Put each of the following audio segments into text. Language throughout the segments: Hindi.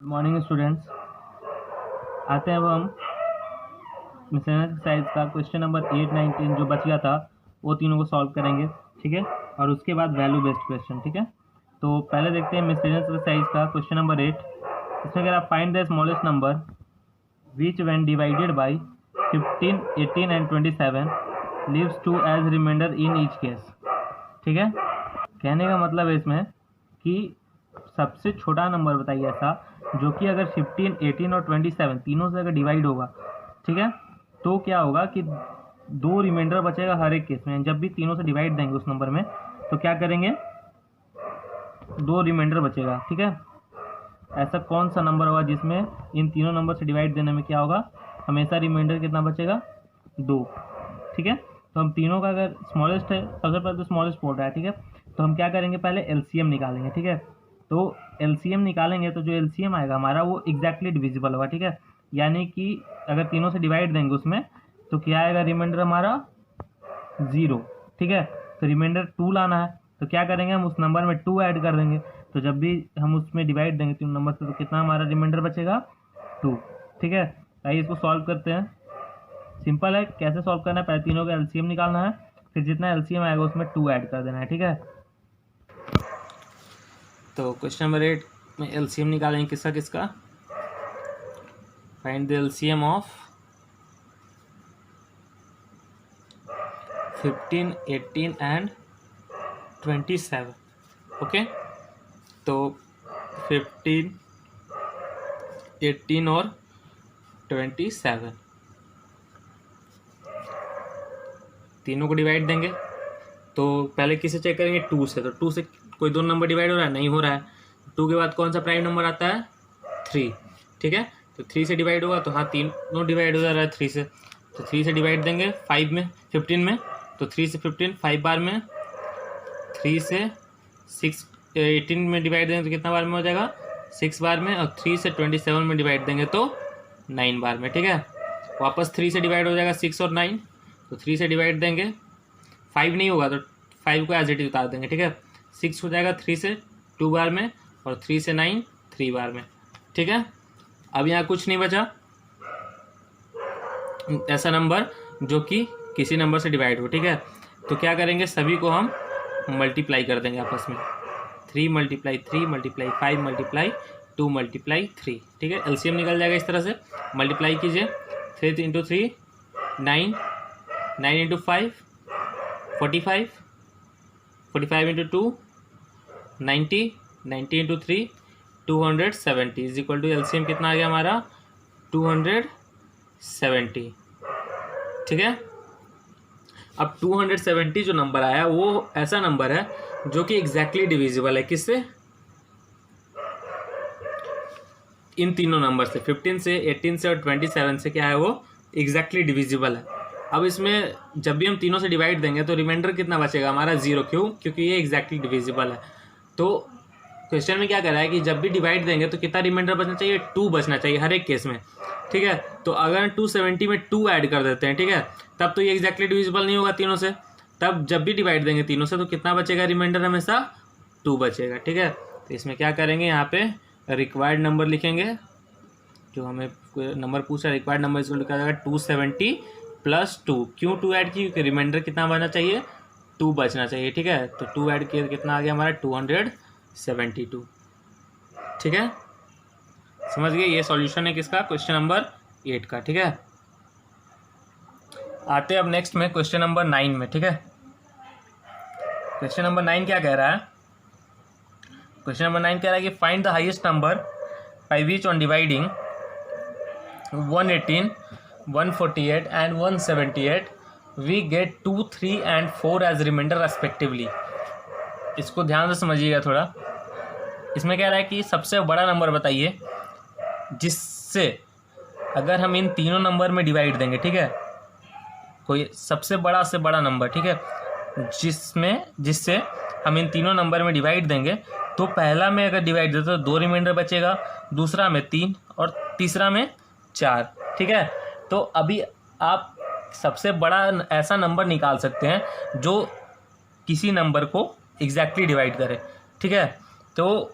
मॉर्निंग स्टूडेंट्स, आते हैं अब हम मिसलेनियस एक्सरसाइज का क्वेश्चन नंबर 8, 9, 10 जो बच गया था वो तीनों को सॉल्व करेंगे। ठीक है, और उसके बाद वैल्यू बेस्ड क्वेश्चन। ठीक है, तो पहले देखते हैं मिसलेनियस एक्सरसाइज का क्वेश्चन नंबर 8। इसमें अगर आप find the smallest number which when divided by 15, 18 and 27 leaves 2 as remainder in each case. ठीक है, कहने का मतलब है इसमें कि सबसे छोटा नंबर बताइए ऐसा जो कि अगर 15, 18 और 27 तीनों से अगर डिवाइड होगा, ठीक है, तो क्या होगा कि 2 रिमाइंडर बचेगा हर एक केस में। जब भी तीनों से डिवाइड देंगे उस नंबर में तो क्या करेंगे, 2 रिमाइंडर बचेगा। ठीक है, ऐसा कौन सा नंबर होगा जिसमें इन तीनों नंबर से डिवाइड देने में क्या होगा, हमेशा रिमाइंडर कितना बचेगा, 2। ठीक है, तो हम तीनों का अगर स्मॉलेस्ट है, सबसे पहले तो स्मॉलेस्ट बोल रहा है। ठीक है, तो हम क्या करेंगे, पहले एलसीएम निकालेंगे। ठीक है, तो एलसीएम निकालेंगे तो जो एलसीएम आएगा हमारा वो एग्जैक्टली डिविजिबल होगा। ठीक है, यानी कि अगर तीनों से डिवाइड देंगे उसमें तो क्या आएगा, रिमाइंडर हमारा 0। ठीक है, तो रिमाइंडर 2 लाना है तो क्या करेंगे, हम उस नंबर में 2 ऐड कर देंगे। तो जब भी हम उसमें डिवाइड देंगे तीन नंबर से तो कितना हमारा रिमाइंडर बचेगा, 2। ठीक है, आइए इसको सॉल्व करते हैं। सिंपल है, कैसे सॉल्व करना है, पहले तीनों का एलसीएम निकालना है, फिर जितना एलसीएम आएगा उसमें 2 ऐड कर देना है। ठीक है, तो क्वेश्चन नंबर 8 में एलसीएम निकालेंगे किसका किसका। Find the LCM of 15, 18 and 27। Okay, तो 15, 18 और 27 तीनों को डिवाइड देंगे तो पहले किसे चेक करेंगे, 2 से। तो 2 से कोई 2 नंबर डिवाइड हो रहा है, नहीं हो रहा है। 2 के बाद कौन सा प्राइम नंबर आता है, 3। ठीक है, तो 3 से डिवाइड होगा तो हाँ तीनों डिवाइड हो जा रहा है 3 से। तो 3 से डिवाइड देंगे 15 में, तो 3 से 15 5 बार में, 3 से 6 18 में डिवाइड देंगे तो कितना बार में हो जाएगा, 6 बार में, और 3 से 27 में डिवाइड देंगे तो 9 बार में। ठीक है, वापस 3 से डिवाइड हो जाएगा 6 और 9, तो 3 से डिवाइड देंगे, 5 नहीं होगा तो 5 को एज इट इज उतार देंगे। ठीक है, 6 हो जाएगा 3 से 2 बार में, और 3 से 9 3 बार में। ठीक है, अब यहाँ कुछ नहीं बचा ऐसा नंबर जो कि किसी नंबर से डिवाइड हो। ठीक है, तो क्या करेंगे, सभी को हम मल्टीप्लाई कर देंगे आपस में। 3 × 3 × 5 × 2 × 3। ठीक है, एलसीएम निकल जाएगा इस तरह से, मल्टीप्लाई कीजिए। 3 × 3 9, 9 × 5 45, 45 × 2 90, 90 × 3 270 इज इक्वल टू एलसीएम कितना आ गया हमारा, 270। ठीक है, अब 270 जो नंबर आया वो ऐसा नंबर है जो कि एग्जैक्टली डिविजिबल है किससे, इन तीनों नंबर से, 15 से, 18 से और 27 से क्या है, वो एग्जैक्टली डिविजिबल है। अब इसमें जब भी हम तीनों से डिवाइड देंगे तो रिमाइंडर कितना बचेगा हमारा, 0। क्यों, क्योंकि ये एग्जैक्टली डिविजिबल है। तो क्वेश्चन में क्या कर रहा है कि जब भी डिवाइड देंगे तो कितना रिमाइंडर बचना चाहिए, 2 बचना चाहिए हर एक केस में। ठीक है, तो अगर 270 में 2 ऐड कर देते हैं, ठीक है, तब तो ये एग्जैक्टली डिविजिबल नहीं होगा तीनों से। तब जब भी डिवाइड देंगे तीनों से तो कितना बचेगा, रिमाइंडर हमेशा 2 बचेगा। ठीक है, तो इसमें क्या करेंगे, यहाँ पे रिक्वायर्ड नंबर लिखेंगे, जो हमें नंबर पूछा रिक्वायर्ड नंबर इसको लिखा जाएगा 270 + 2। क्यों 2 ऐड की, क्योंकि रिमाइंडर कितना बचना चाहिए, 2 बचना चाहिए। ठीक है, तो 2 ऐड किया कितना आ गया हमारा, 272। ठीक है, समझ गए, ये सॉल्यूशन है किसका, क्वेश्चन नंबर 8 का। ठीक है, आते हैं अब नेक्स्ट में क्वेश्चन नंबर 9 में। ठीक है, क्वेश्चन नंबर 9 क्या कह रहा है, क्वेश्चन नंबर 9 कह रहा है कि find the highest number by which on dividing 118, 148 and 178 we get 2, 3 and 4 as remainder respectively. इसको ध्यान से समझिएगा थोड़ा। इसमें कह रहा है कि सबसे बड़ा नंबर बताइए जिससे अगर हम इन तीनों नंबर में डिवाइड देंगे, ठीक है, कोई सबसे बड़ा से बड़ा नंबर, ठीक है, जिससे हम इन तीनों नंबर में डिवाइड देंगे तो पहला में अगर डिवाइड देते तो 2 रिमाइंडर बचेगा, दूसरा में 3 और तीसरा में 4। ठीक है, तो अभी आप सबसे बड़ा ऐसा नंबर निकाल सकते हैं जो किसी नंबर को एग्जैक्टली डिवाइड करे। ठीक है, तो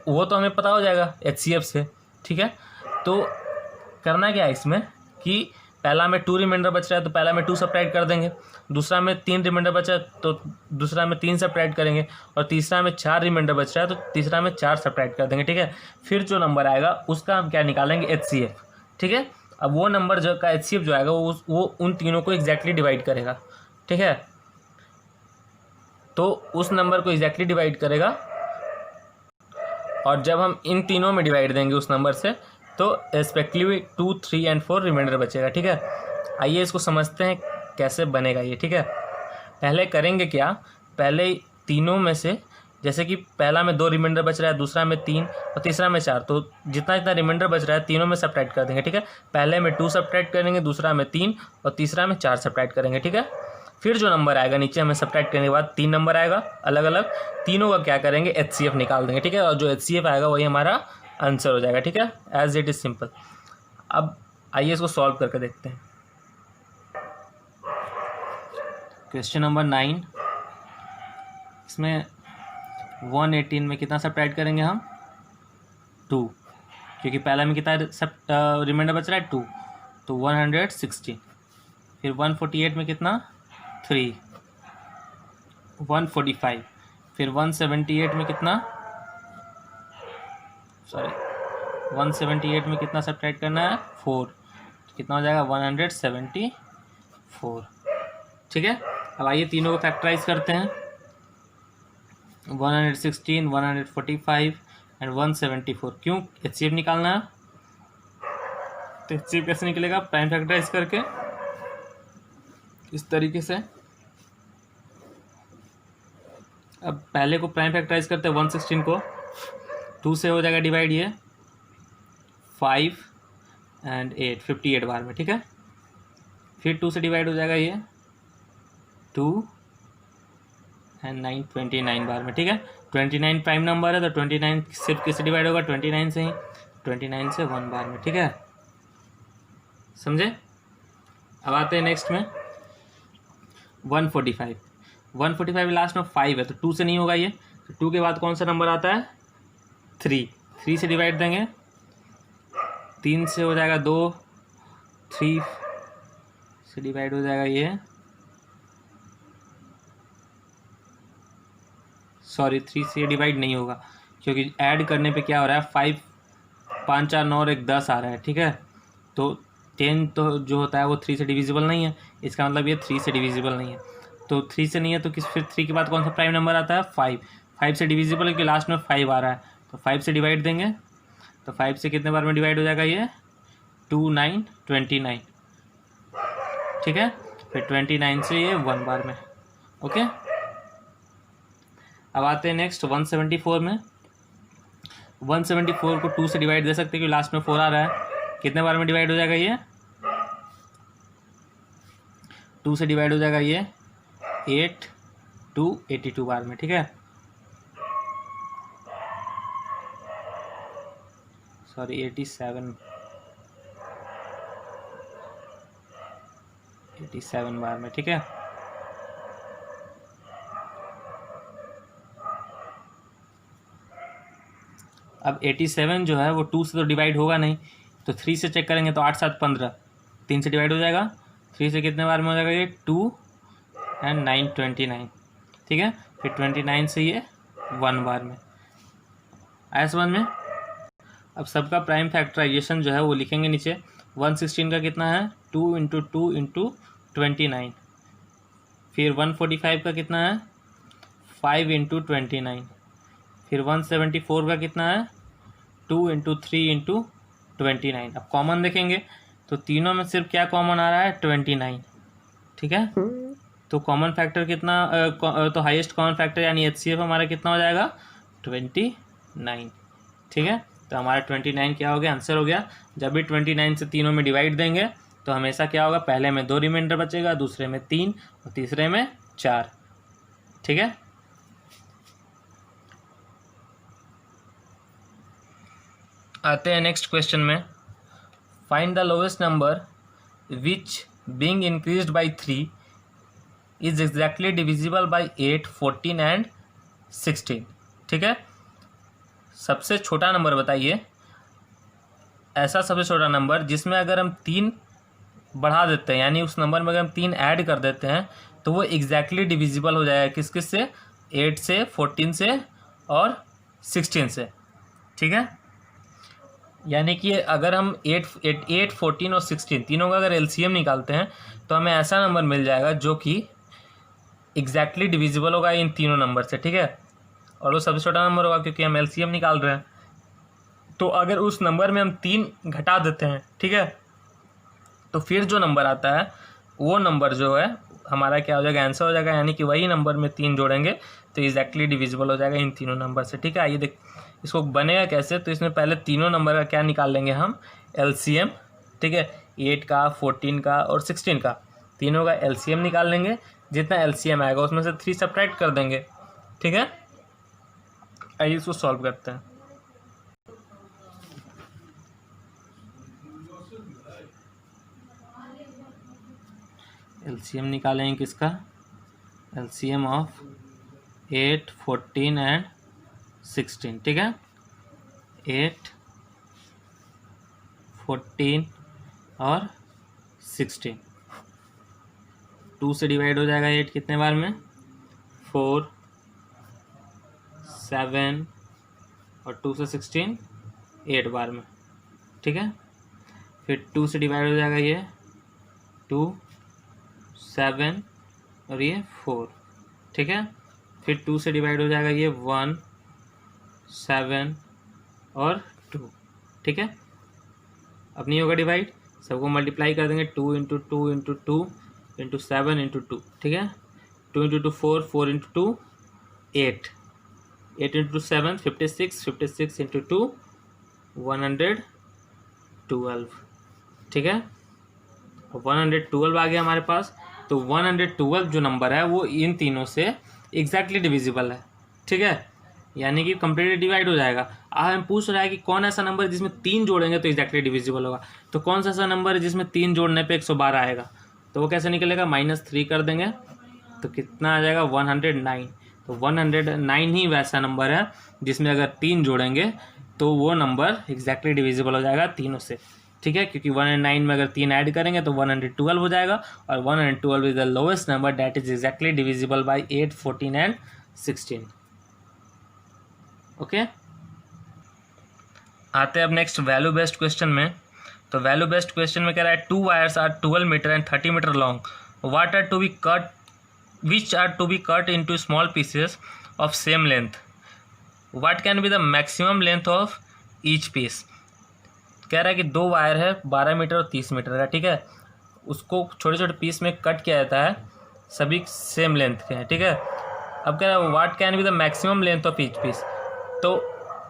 वो तो हमें पता हो जाएगा HCF से, ठीक है। तो करना क्या है इसमें कि पहला में 2 रिमाइंडर बच रहा है तो पहला में 2 सब्ट्रैक्ट कर देंगे, दूसरा में 3 रिमाइंडर बचा तो दूसरा में 3 सब्ट्रैक्ट करेंगे, और तीसरा में 4 रिमाइंडर बच रहा है तो तीसरा में 4 सब्ट्रैक्ट कर देंगे, ठीक है। फिर जो नंबर आएगा उसका हम क्या निकालेंगे, HCF, ठीक है। अब वो नंबर जो का HCF जो आएगा वो उन तीनों को एग्जैक्टली डिवाइड करेगा, ठीक है। तो उस नंबर को एग्जैक्टली डिवाइड करेगा, और जब हम इन तीनों में डिवाइड देंगे उस नंबर से तो रेस्पेक्टिवली 2, 3 एंड 4 रिमाइंडर बचेगा, ठीक है। आइए इसको समझते हैं कैसे बनेगा ये, ठीक है। पहले करेंगे क्या, पहले तीनों में से जैसे कि पहला में 2 रिमाइंडर बच रहा है, दूसरा में 3 और तीसरा में 4, तो जितना जितना रिमाइंडर बच रहा है तीनों में सब्ट्रैक्ट कर देंगे, ठीक है। पहले में 2 सब्ट्रैक्ट करेंगे, दूसरा में 3 और तीसरा में 4 सब्ट्रैक्ट करेंगे, ठीक है। फिर जो नंबर आएगा नीचे हमें सब्ट्रैक्ट करने के बाद 3 नंबर आएगा अलग अलग, तीनों का क्या करेंगे, HCF निकाल देंगे, ठीक है। और जो HCF आएगा वही हमारा आंसर हो जाएगा, ठीक है। As it is simple. अब आइए इसको सॉल्व करके देखते हैं। क्वेश्चन नंबर 9, इसमें 118 में कितना सब्ट्रैक्ट करेंगे हम, 2, क्योंकि पहला में कितना रिमाइंडर बच रहा है 2, तो 160। फिर 148 में कितना 3, 145। फिर 178 में कितना 178 में कितना सब्ट्रैक्ट करना है, 4, कितना हो जाएगा 174, ठीक है। अब आइए तीनों को फैक्टराइज करते हैं, 116, 145 एंड 174। क्यों, HCF निकालना है, तो HCF कैसे निकलेगा, प्राइम फैक्टराइज करके इस तरीके से। अब पहले को प्राइम फैक्टराइज करते हैं, 116 को 2 से हो जाएगा डिवाइड, ये 5 एंड 8, 58 बार में, ठीक है। फिर 2 से डिवाइड हो जाएगा ये 2 एंड 9, 29 बार में, ठीक है। 29 प्राइम नंबर है तो 29 सिर्फ किससे डिवाइड होगा, 29 से ही, 29 से 1 बार में, ठीक है, समझे। अब आते हैं नेक्स्ट में 145। 145 लास्ट में 5 है तो 2 से नहीं होगा ये, तो 2 के बाद कौन सा नंबर आता है, 3 से डिवाइड देंगे, 3 से हो जाएगा 2, 3 से डिवाइड हो जाएगा ये, सॉरी 3 से डिवाइड नहीं होगा क्योंकि ऐड करने पे क्या हो रहा है, 5, 5, 4, 9 और 1 10 आ रहा है, ठीक है। तो 10 तो जो होता है वो 3 से डिविजिबल नहीं है, इसका मतलब ये 3 से डिविजिबल नहीं है। तो 3 से नहीं है तो फिर 3 के बाद कौन सा प्राइम नंबर आता है, 5 से डिविजिबल है कि लास्ट में 5 आ रहा है, तो 5 से डिवाइड देंगे, तो 5 से कितने बार में डिवाइड हो जाएगा ये, 2, 9, 29, ठीक है। फिर 29 से ये 1 बार में, ओके। अब आते हैं नेक्स्ट 174 में। 174 को 2 से डिवाइड दे सकते हैं क्योंकि लास्ट में 4 आ रहा है, कितने बार में डिवाइड हो जाएगा ये, 2 से डिवाइड हो जाएगा ये 8 to 82 बार में, ठीक है। सॉरी 87 बार में, ठीक है। अब 87 जो है वो 2 से तो डिवाइड होगा नहीं, तो 3 से चेक करेंगे तो 8, 7, 15, 3 से डिवाइड हो जाएगा, 3 से कितने बार में हो जाएगा ये, 2 एंड 9, 29, ठीक है। फिर 29 से ये 1 बार में, आया समझ में। अब सबका प्राइम फैक्टराइजेशन जो है वो लिखेंगे नीचे। 116 का कितना है, 2 × 2 × 29। फिर 145 का कितना है, 5 × 29। फिर 174 का कितना है, 2 × 3 × 29। अब कॉमन देखेंगे तो तीनों में सिर्फ क्या कॉमन आ रहा है, 29, ठीक है। तो कॉमन फैक्टर कितना, तो हाईएस्ट कॉमन फैक्टर यानी HCF हमारा कितना हो जाएगा, 29, ठीक है। तो हमारा 29 क्या हो गया, आंसर हो गया। जब भी 29 से तीनों में डिवाइड देंगे तो हमेशा क्या होगा, पहले में 2 रिमाइंडर बचेगा, दूसरे में 3 और तीसरे में 4, ठीक है। आते हैं नेक्स्ट क्वेश्चन में। Find the lowest number which being increased by 3 is exactly divisible by 8, 14 and 16, ठीक है। सबसे छोटा नंबर बताइए, ऐसा सबसे छोटा नंबर जिसमें अगर हम 3 बढ़ा देते हैं, यानी उस नंबर में अगर हम 3 ऐड कर देते हैं तो वो एग्जैक्टली डिविजिबल हो जाएगा किस किस से, 8 से, 14 से और 16 से। ठीक है, यानी कि अगर हम 8, 14 और 16 तीनों का अगर एलसीएम निकालते हैं तो हमें ऐसा नंबर मिल जाएगा जो कि एग्जैक्टली डिविजिबल होगा इन तीनों नंबर से। ठीक है, और वो सबसे छोटा नंबर होगा क्योंकि हम एलसीएम निकाल रहे हैं। तो अगर उस नंबर में हम 3 घटा देते हैं, ठीक है, तो फिर जो नंबर आता है वो नंबर जो है हमारा क्या हो जाएगा, आंसर हो जाएगा, यानी कि वही नंबर में 3 जोड़ेंगे तो एग्जैक्टली डिविजिबल हो जाएगा इन तीनों नंबर से। ठीक है, आइए देख इसको बनेगा कैसे। तो इसमें पहले तीनों नंबर का क्या निकाल लेंगे हम, एलसीएम। ठीक है, 8 का, 14 का और 16 का, तीनों का एलसीएम निकाल लेंगे। जितना एलसीएम आएगा उसमें से 3 सब्ट्रैक्ट कर देंगे। ठीक है, आइए इसको सॉल्व करते हैं। एलसीएम निकालेंगे किसका, एलसीएम ऑफ 8, 14 एंड 16। ठीक है, 8, 14 और 16, 2 से डिवाइड हो जाएगा 8 कितने बार में, 4, 7 और 2 से 16 8 बार में। ठीक है, फिर 2 से डिवाइड हो जाएगा ये 2, 7 और ये 4। ठीक है, फिर 2 से डिवाइड हो जाएगा ये 1, 7 और 2। ठीक है, अब नहीं होगा डिवाइड, सबको मल्टीप्लाई कर देंगे, 2 इंटू 2 इंटू 2 इंटू 7 इंटू 2। ठीक है, 2 इंटू 2 4, 4 इंटू 2 8, 8 इंटू 7 56, 56 इंटू 2 112। ठीक है, 112 आ गया हमारे पास। तो 112 जो नंबर है वो इन तीनों से एग्जैक्टली डिविजिबल है। ठीक है, यानी कि कंप्लीटली डिवाइड हो जाएगा। अब हम पूछ रहा है कि कौन ऐसा नंबर है जिसमें 3 जोड़ेंगे तो एग्जैक्टली डिविजिबल होगा। तो कौन सा ऐसा नंबर है जिसमें 3 जोड़ने पे 112 आएगा, तो वो कैसे निकलेगा, -3 कर देंगे तो कितना आ जाएगा 109। तो 109 ही वैसा नंबर है जिसमें अगर 3 जोड़ेंगे तो वो नंबर एग्जैक्टली डिविजिबल हो जाएगा तीनों से। ठीक है, क्योंकि 109 में अगर 3 ऐड करेंगे तो 112 हो जाएगा, और 112 is the lowest number that is exactly divisible by 8, 14 and 16। Okay, आते हैं अब नेक्स्ट वैल्यू बेस्ड क्वेश्चन में। तो वैल्यू बेस्ड क्वेश्चन में कह रहा है 2 wires are 12 metre and 30 metre long, what are to be cut, which are to be cut into small pieces of same length, what can be the maximum length of each piece। कह रहा है कि 2 वायर है 12 मीटर और 30 मीटर का। ठीक है, उसको छोटे छोटे पीस में कट किया जाता है, सभी सेम लेंथ के हैं। ठीक है, अब कह रहा है what can be the maximum length of each piece, तो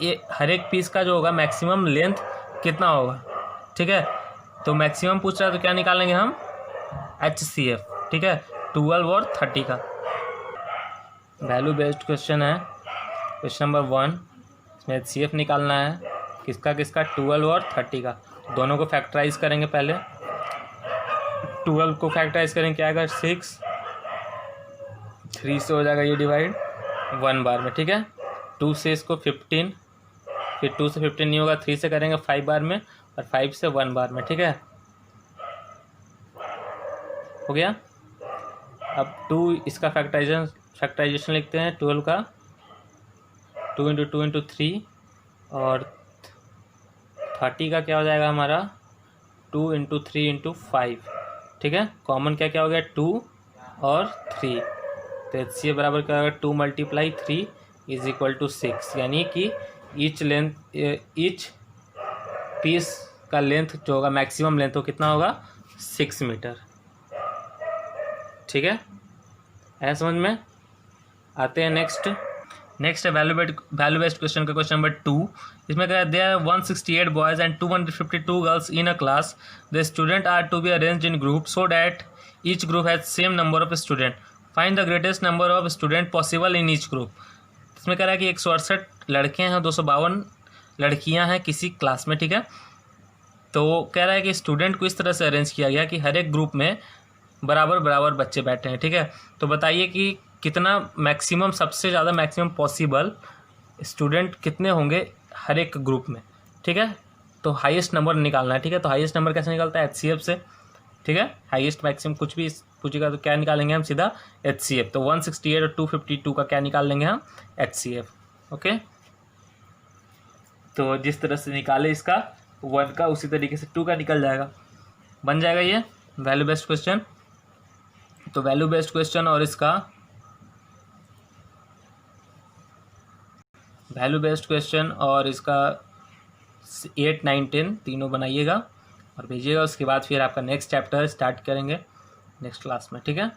ये हर एक पीस का जो होगा मैक्सिमम लेंथ कितना होगा। ठीक है, तो मैक्सिमम पूछ रहा है तो क्या निकालेंगे हम, HCF। ठीक है, 12 और 30 का वैल्यू बेस्ड क्वेश्चन है। क्वेश्चन नंबर 1, इसमें HCF निकालना है किसका किसका, 12 और 30 का। दोनों को फैक्टराइज करेंगे पहले, 12 को फैक्टराइज करेंगे क्या आएगा 6, 3 से हो जाएगा ये डिवाइड 1 बार में। ठीक है, 2 से इसको 15, फिर 2 से 15 नहीं होगा, 3 से करेंगे 5 बार में, और 5 से 1 बार में। ठीक है, हो गया। अब 2 इसका फैक्टराइजेशन लिखते हैं 12 का, 2 इंटू 2 इंटू 3, और 30 का क्या हो जाएगा हमारा 2 इंटू 3 इंटू 5। ठीक है, कॉमन क्या क्या हो गया 2 और 3, तो HCF बराबर क्या होगा 2 × 3 इज इक्वल टू 6, यानी कि ईच पीस का लेंथ जो होगा मैक्सिमम लेंथ वो कितना होगा 6 मीटर। ठीक है, ऐसा समझ में। आते हैं नेक्स्ट है वैल्यू बेस्ड क्वेश्चन का क्वेश्चन नंबर 2। इसमें क्या है, there are 168 boys and 252 girls in a class, the student are to be arranged in group so that each group has same number of student, find the greatest number of student possible in each group. इसमें कह रहा है कि 168 लड़के हैं, 252 लड़कियां हैं किसी क्लास में। ठीक है, तो कह रहा है कि स्टूडेंट को इस तरह से अरेंज किया गया कि हर एक ग्रुप में बराबर बराबर बच्चे बैठे हैं। ठीक है, तो बताइए कि कितना मैक्सिमम, सबसे ज़्यादा मैक्सिमम पॉसिबल स्टूडेंट कितने होंगे हर एक ग्रुप में, ठीक है। तो हाईएस्ट नंबर निकालना है, ठीक है। तो हाईएस्ट नंबर कैसे निकलता है, HCF से, ठीक है। हाईएस्ट मैक्सिमम कुछ भी पूछेगा तो क्या निकालेंगे हम, सीधा HCF। तो 168 और 252 का क्या निकाल लेंगे हम, HCF, ओके। तो जिस तरह से निकाले इसका 1 का, उसी तरीके से 2 का निकल जाएगा, बन जाएगा ये वैल्यू बेस्ड क्वेश्चन। तो वैल्यू बेस्ड क्वेश्चन और इसका वैल्यू बेस्ड क्वेश्चन और इसका 8, 9, 10 तीनों बनाइएगा और भेजिएगा। उसके बाद फिर आपका नेक्स्ट चैप्टर स्टार्ट करेंगे नेक्स्ट क्लास में, ठीक है।